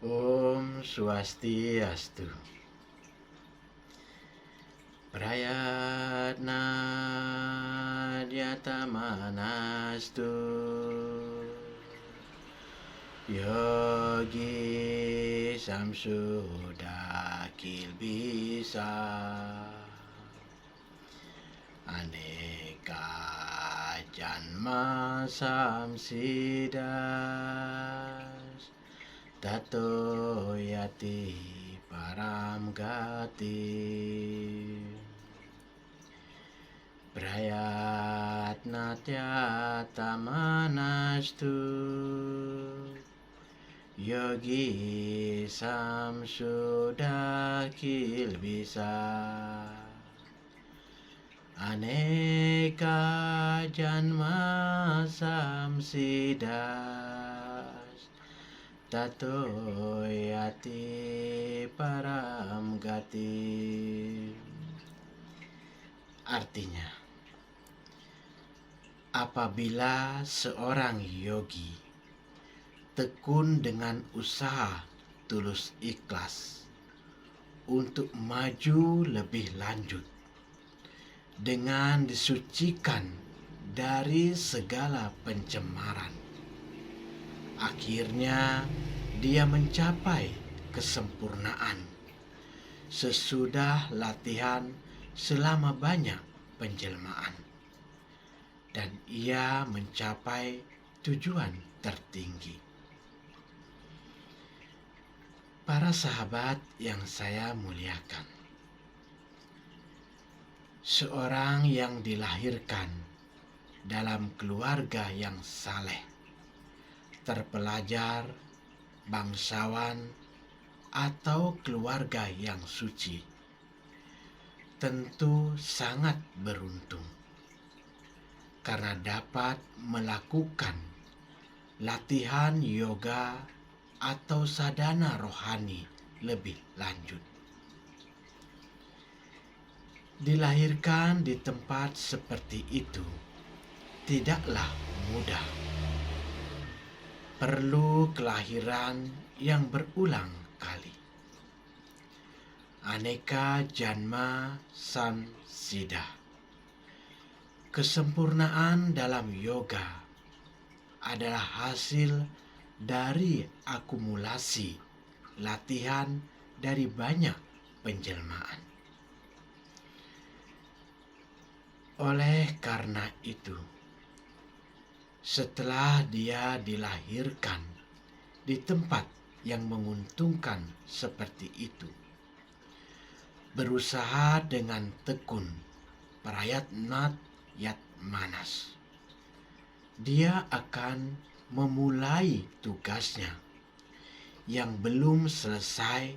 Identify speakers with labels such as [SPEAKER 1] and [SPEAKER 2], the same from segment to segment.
[SPEAKER 1] Om Swastiastu. Prayatna Dyatamanastu Yogi Samsuda Kilbisa Aneka Janma Samsidas Tato Yati Param Gati Prayatnatya Tamanastu Yogi Samsuda Kilbisa Aneka Janma Samsidas Tato Yati Param Gati. Artinya, apabila seorang yogi tekun dengan usaha tulus ikhlas untuk maju lebih lanjut dengan disucikan dari segala pencemaran, akhirnya dia mencapai kesempurnaan sesudah latihan selama banyak penjelmaan, dan ia mencapai tujuan tertinggi. Para sahabat yang saya muliakan, seorang yang dilahirkan dalam keluarga yang saleh, terpelajar, bangsawan, atau keluarga yang suci, tentu sangat beruntung karena dapat melakukan latihan yoga atau sadhana rohani lebih lanjut. Dilahirkan di tempat seperti itu tidaklah mudah. Perlu kelahiran yang berulang kali. Aneka Janma Samsida. Kesempurnaan dalam yoga adalah hasil dari akumulasi latihan dari banyak penjelmaan. Oleh karena itu, setelah dia dilahirkan di tempat yang menguntungkan seperti itu, berusaha dengan tekun prayatnat yatmanas, dia akan memulai tugasnya yang belum selesai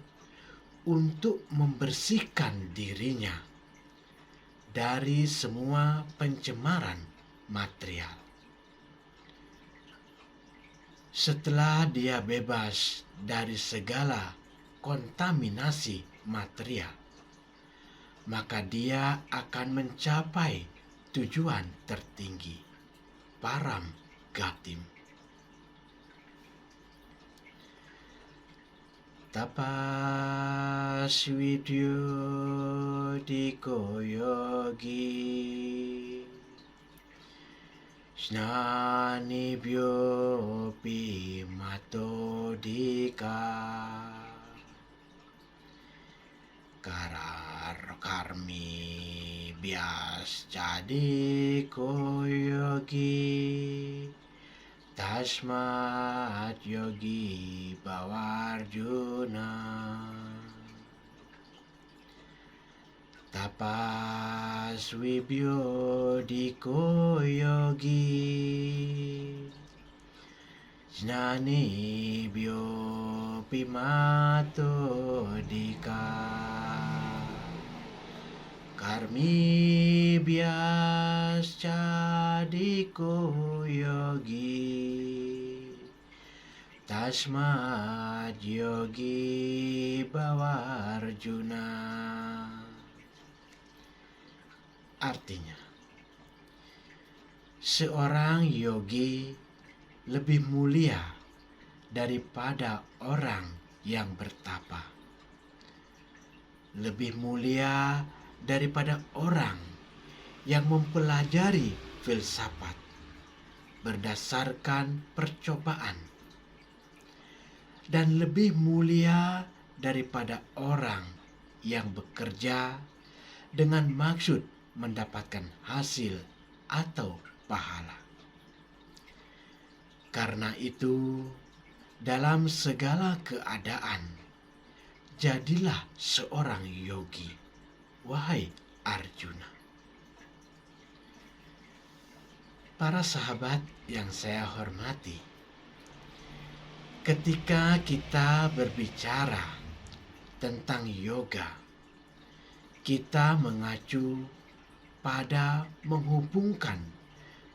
[SPEAKER 1] untuk membersihkan dirinya dari semua pencemaran material. Setelah dia bebas dari segala kontaminasi material, maka dia akan mencapai tujuan tertinggi, Param Gatim. Tapasvidyo diko yogi Snanibyo pimatodika Karar karmi bias jadi koyogi Tasmat yogi bawarjuna Tapas wibyo diko yogi Jnani byo pimato dika Karmi bias cadiko yogi Tasmat yogi bawarjuna. Artinya, seorang yogi lebih mulia daripada orang yang bertapa, lebih mulia daripada orang yang mempelajari filsafat berdasarkan percobaan, dan lebih mulia daripada orang yang bekerja dengan maksud mendapatkan hasil atau pahala. Karena itu, dalam segala keadaan, jadilah seorang yogi, wahai Arjuna. Para sahabat yang saya hormati, ketika kita berbicara tentang yoga, kita mengacu pada menghubungkan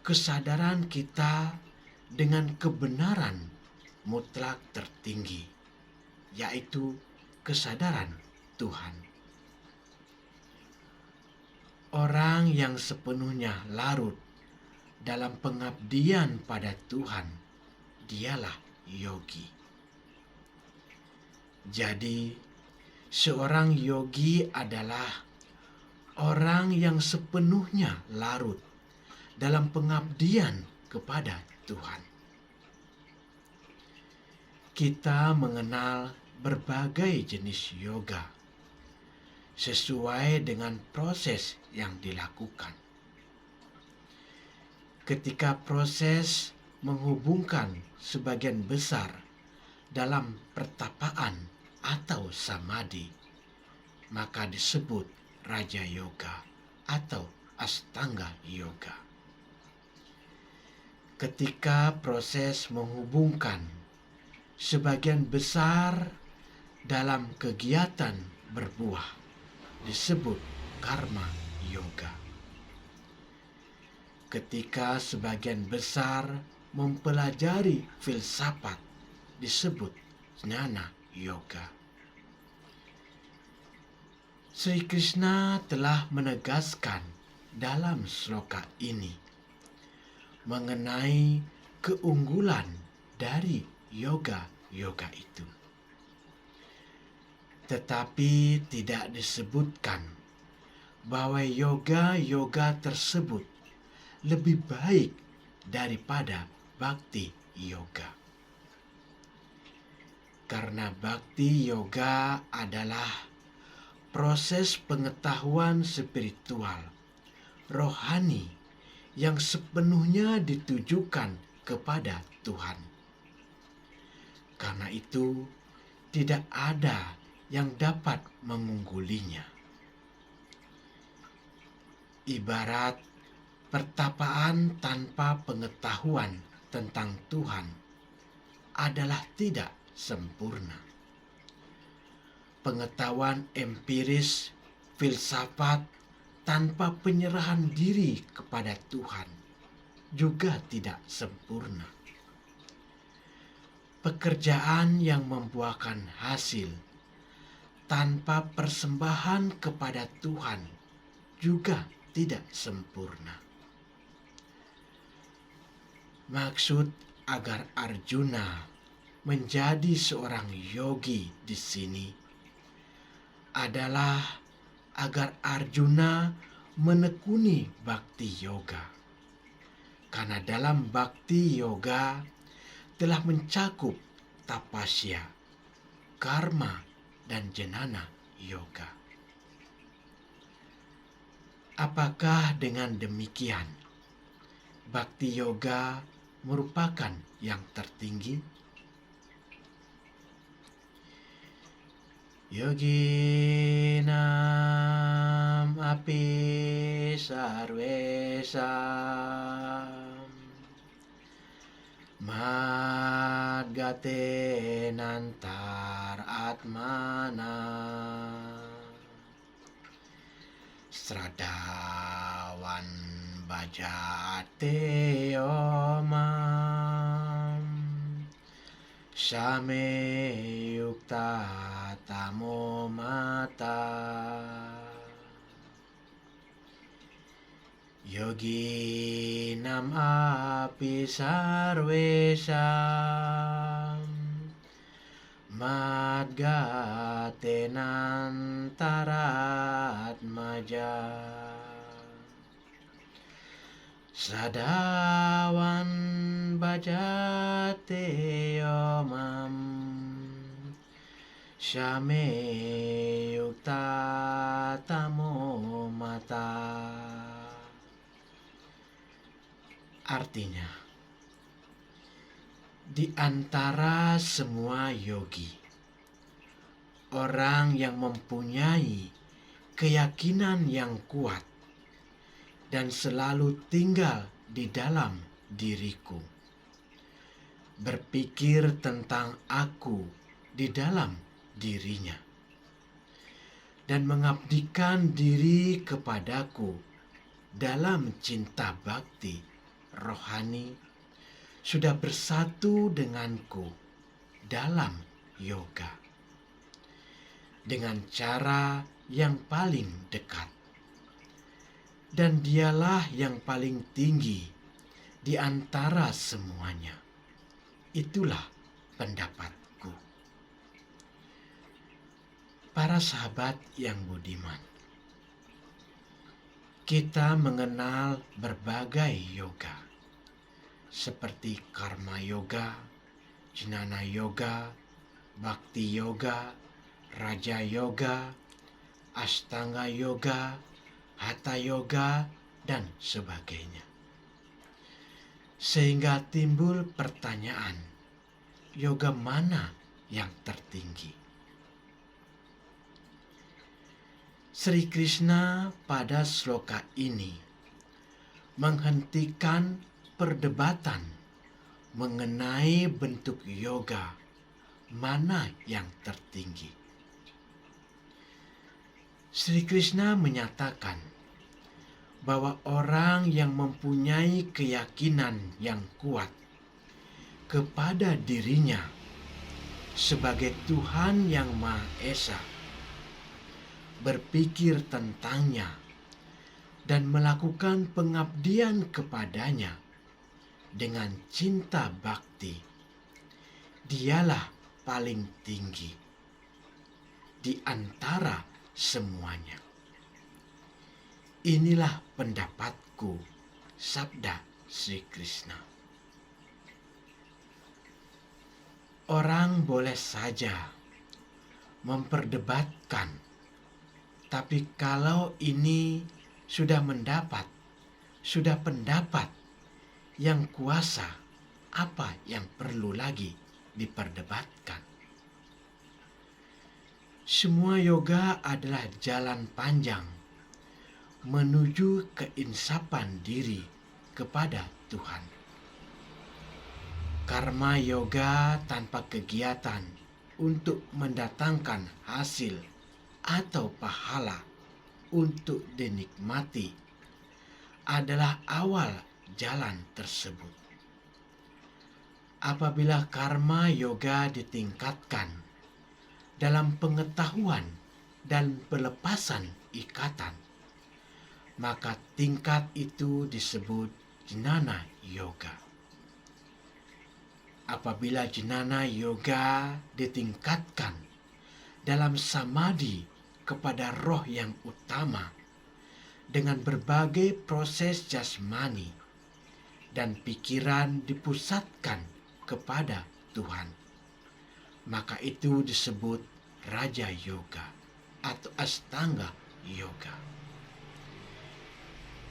[SPEAKER 1] kesadaran kita dengan kebenaran mutlak tertinggi, yaitu kesadaran Tuhan. Orang yang sepenuhnya larut dalam pengabdian pada Tuhan, dialah yogi. Jadi, seorang yogi adalah orang yang sepenuhnya larut dalam pengabdian kepada Tuhan. Kita mengenal berbagai jenis yoga sesuai dengan proses yang dilakukan. Ketika proses menghubungkan sebagian besar dalam pertapaan atau samadhi, maka disebut Raja Yoga atau Astanga Yoga. Ketika proses menghubungkan sebagian besar dalam kegiatan berbuah, disebut Karma Yoga. Ketika sebagian besar mempelajari filsafat, disebut Jnana Yoga. Sri Krishna telah menegaskan dalam sloka ini mengenai keunggulan dari yoga-yoga itu. Tetapi tidak disebutkan bahwa yoga-yoga tersebut lebih baik daripada Bhakti Yoga. Karena Bhakti Yoga adalah proses pengetahuan spiritual, rohani yang sepenuhnya ditujukan kepada Tuhan. Karena itu, tidak ada yang dapat mengunggulinya. Ibarat pertapaan tanpa pengetahuan tentang Tuhan adalah tidak sempurna. Pengetahuan empiris, filsafat tanpa penyerahan diri kepada Tuhan juga tidak sempurna. Pekerjaan yang membuahkan hasil tanpa persembahan kepada Tuhan juga tidak sempurna. Maksud agar Arjuna menjadi seorang yogi di sini adalah agar Arjuna menekuni Bhakti Yoga. Karena dalam Bhakti Yoga telah mencakup tapasya, karma, dan jnana yoga. Apakah dengan demikian Bhakti Yoga merupakan yang tertinggi? Yoginam api sarvesam madgate nantar atmana stradawan bajate omam same yukta tamo mata yoginam api sarvesam Madgatenantarat maja Sadawan bajate omam Syame yukta tamo mata. Artinya, di antara semua yogi, orang yang mempunyai keyakinan yang kuat dan selalu tinggal di dalam diriku, berpikir tentang aku di dalam dirinya, dan mengabdikan diri kepadaku dalam cinta bakti rohani, sudah bersatu denganku dalam yoga dengan cara yang paling dekat. Dan dialah yang paling tinggi di antara semuanya. Itulah pendapatku. Para sahabat yang budiman, kita mengenal berbagai yoga seperti karma yoga, jnana yoga, bhakti yoga, raja yoga, ashtanga yoga, hatha yoga, dan sebagainya. Sehingga timbul pertanyaan, yoga mana yang tertinggi? Sri Krishna pada sloka ini menghentikan perdebatan mengenai bentuk yoga mana yang tertinggi. Sri Krishna menyatakan bahwa orang yang mempunyai keyakinan yang kuat kepada dirinya sebagai Tuhan yang Maha Esa, berpikir tentangnya dan melakukan pengabdian kepadanya dengan cinta bakti, dialah paling tinggi di antara semuanya. Inilah pendapatku, sabda Sri Krishna. Orang boleh saja memperdebatkan, tapi kalau ini sudah pendapat yang kuasa, apa yang perlu lagi diperdebatkan? Semua yoga adalah jalan panjang menuju keinsapan diri kepada Tuhan. Karma yoga tanpa kegiatan untuk mendatangkan hasil atau pahala untuk dinikmati adalah awal jalan tersebut. Apabila karma yoga ditingkatkan dalam pengetahuan dan pelepasan ikatan, maka tingkat itu disebut jnana yoga. Apabila jnana yoga ditingkatkan dalam samadhi kepada roh yang utama dengan berbagai proses jasmani dan pikiran dipusatkan kepada Tuhan, maka itu disebut raja yoga atau ashtanga yoga.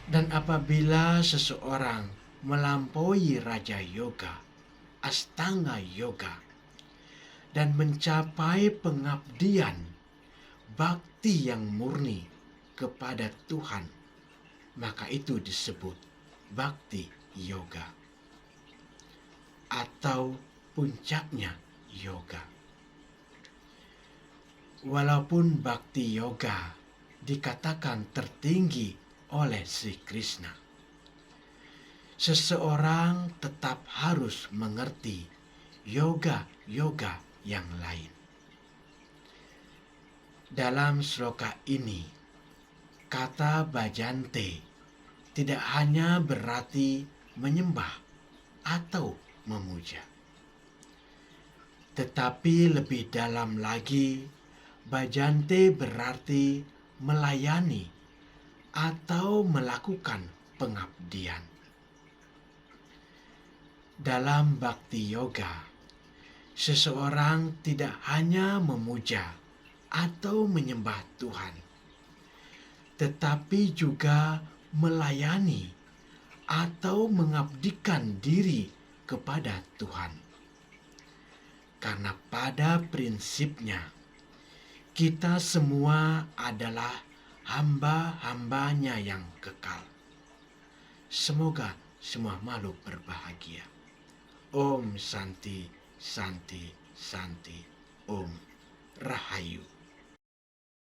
[SPEAKER 1] Dan apabila seseorang melampaui raja yoga, ashtanga yoga, dan mencapai pengabdian bakti yang murni kepada Tuhan, maka itu disebut bhakti yoga atau puncaknya yoga. Walaupun bhakti yoga dikatakan tertinggi oleh Sri Krishna, seseorang tetap harus mengerti yoga-yoga yang lain. Dalam sloka ini, kata bhajante tidak hanya berarti menyembah atau memuja, Tetapi lebih dalam lagi, bajante berarti melayani atau melakukan pengabdian. Dalam bakti yoga, seseorang tidak hanya memuja atau menyembah Tuhan, tetapi juga melayani atau mengabdikan diri kepada Tuhan. Karena pada prinsipnya, kita semua adalah hamba-hambanya yang kekal. Semoga semua makhluk berbahagia. Om Santi, Santi, Santi. Om Rahayu.